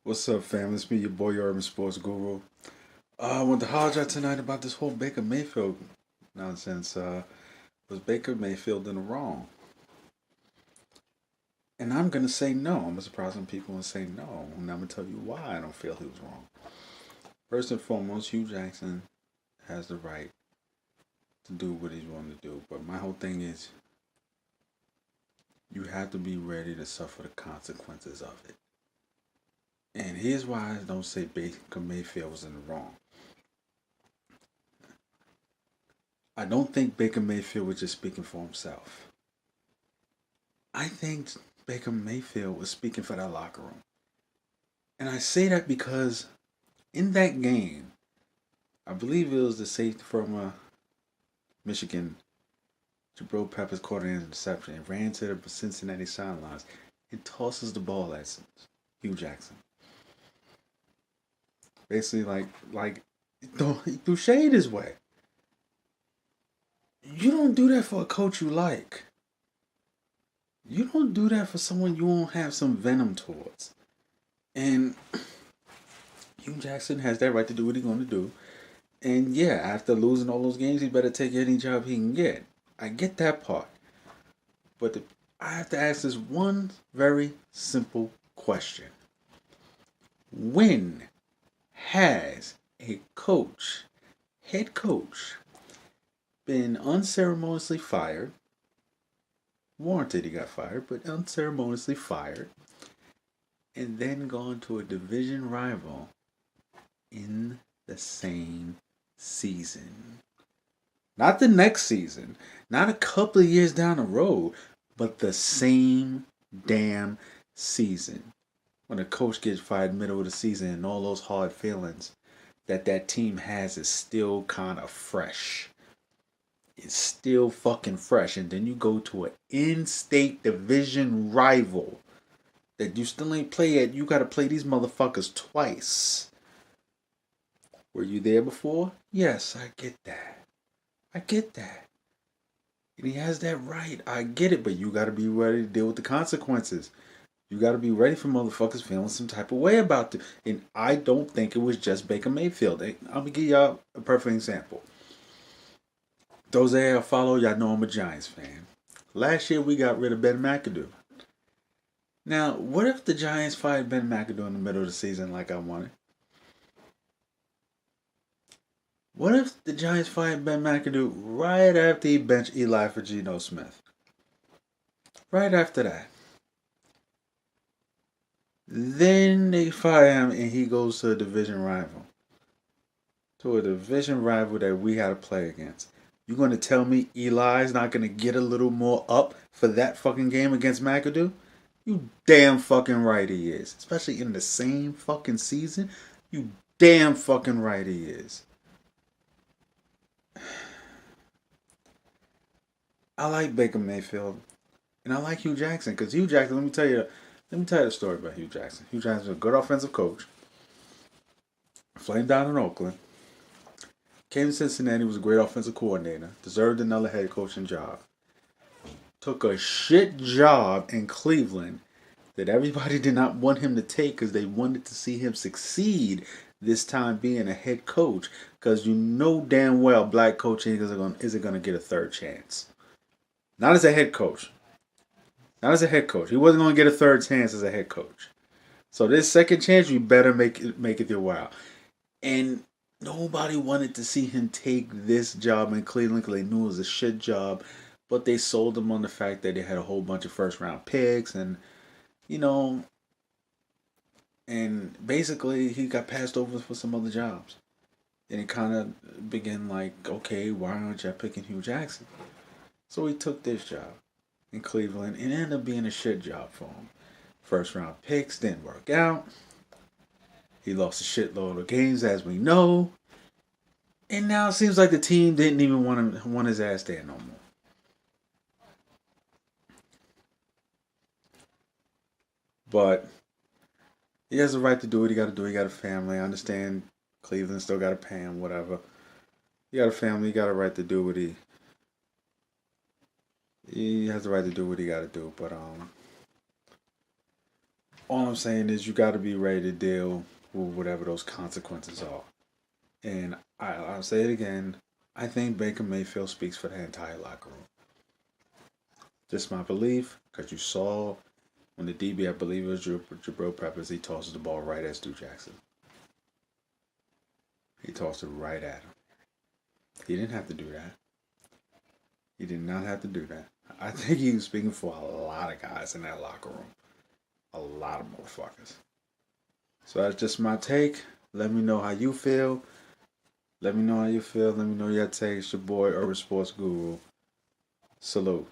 What's up, fam? It's me, your boy, your urban sports guru. I want to holler at tonight about this whole Baker Mayfield nonsense. Was Baker Mayfield in the wrong? And I'm gonna say no. I'm surprised when people will say no, and I'm gonna tell you why I don't feel he was wrong. First and foremost, Hugh Jackson has the right to do what he's wanting to do, but my whole thing is you have to be ready to suffer the consequences of it. And here's why I don't say Baker Mayfield was in the wrong. I don't think Baker Mayfield was just speaking for himself. I think Baker Mayfield was speaking for that locker room. And I say that because in that game, I believe it was the safety from Michigan, Jabril Peppers caught an interception and ran to the Cincinnati sidelines and tosses the ball at Hugh Jackson. Basically, he threw shade his way. You don't do that for a coach you like. You don't do that for someone you won't have some venom towards. And Hugh Jackson has that right to do what he's going to do. And yeah, after losing all those games, he better take any job he can get. I get that part. But I have to ask this one very simple question. When has a head coach, been unceremoniously fired, warranted he got fired, but unceremoniously fired, and then gone to a division rival in the same season? Not the next season, not a couple of years down the road, but the same damn season. When a coach gets fired middle of the season and all those hard feelings that team has is still kind of fresh. It's still fucking fresh. And then you go to an in-state division rival that you still ain't play at. You got to play these motherfuckers twice. Were you there before? Yes, I get that. I get that. And he has that right. I get it, but you got to be ready to deal with the consequences. You got to be ready for motherfuckers feeling some type of way about it. And I don't think it was just Baker Mayfield. I'm going to give y'all a perfect example. Those that I follow, y'all know I'm a Giants fan. Last year, we got rid of Ben McAdoo. Now, what if the Giants fired Ben McAdoo in the middle of the season like I wanted? What if the Giants fired Ben McAdoo right after he benched Eli for Geno Smith? Right after that. Then they fire him and he goes to a division rival. To a division rival that we had to play against. You going to tell me Eli's not going to get a little more up for that fucking game against McAdoo? You damn fucking right he is. Especially in the same fucking season. You damn fucking right he is. I like Baker Mayfield. And I like Hugh Jackson. Because Hugh Jackson, let me tell you the story about Hugh Jackson. Hugh Jackson was a good offensive coach. Flamed down in Oakland. Came to Cincinnati, was a great offensive coordinator. Deserved another head coaching job. Took a shit job in Cleveland that everybody did not want him to take because they wanted to see him succeed this time being a head coach. Because you know damn well black coaching isn't going to get a third chance. Not as a head coach. Not as a head coach. He wasn't going to get a third chance as a head coach. So this second chance, you better make it your while. And nobody wanted to see him take this job in Cleveland because they knew it was a shit job. But they sold him on the fact that they had a whole bunch of first round picks and, you know, and basically he got passed over for some other jobs. And it kind of began like, okay, why aren't you picking Hugh Jackson? So he took this job in Cleveland and it ended up being a shit job for him. First round picks didn't work out. He lost a shitload of games, as we know. And now it seems like the team didn't even want his ass there no more. But he has the right to do what he got to do. He got a family. I understand Cleveland still got to pay him, whatever. He got a family. He got a right to do what he has the right to do what he got to do. But all I'm saying is you got to be ready to deal with whatever those consequences are. And I'll say it again. I think Baker Mayfield speaks for the entire locker room. Just my belief, because you saw when the DB, I believe it was Jabril Peppers, he tosses the ball right at Stu Jackson. He tossed it right at him. He didn't have to do that. He did not have to do that. I think he was speaking for a lot of guys in that locker room. A lot of motherfuckers. So that's just my take. Let me know how you feel. Let me know how you feel. Let me know your take. It's your boy, Urban Sports Guru. Salute.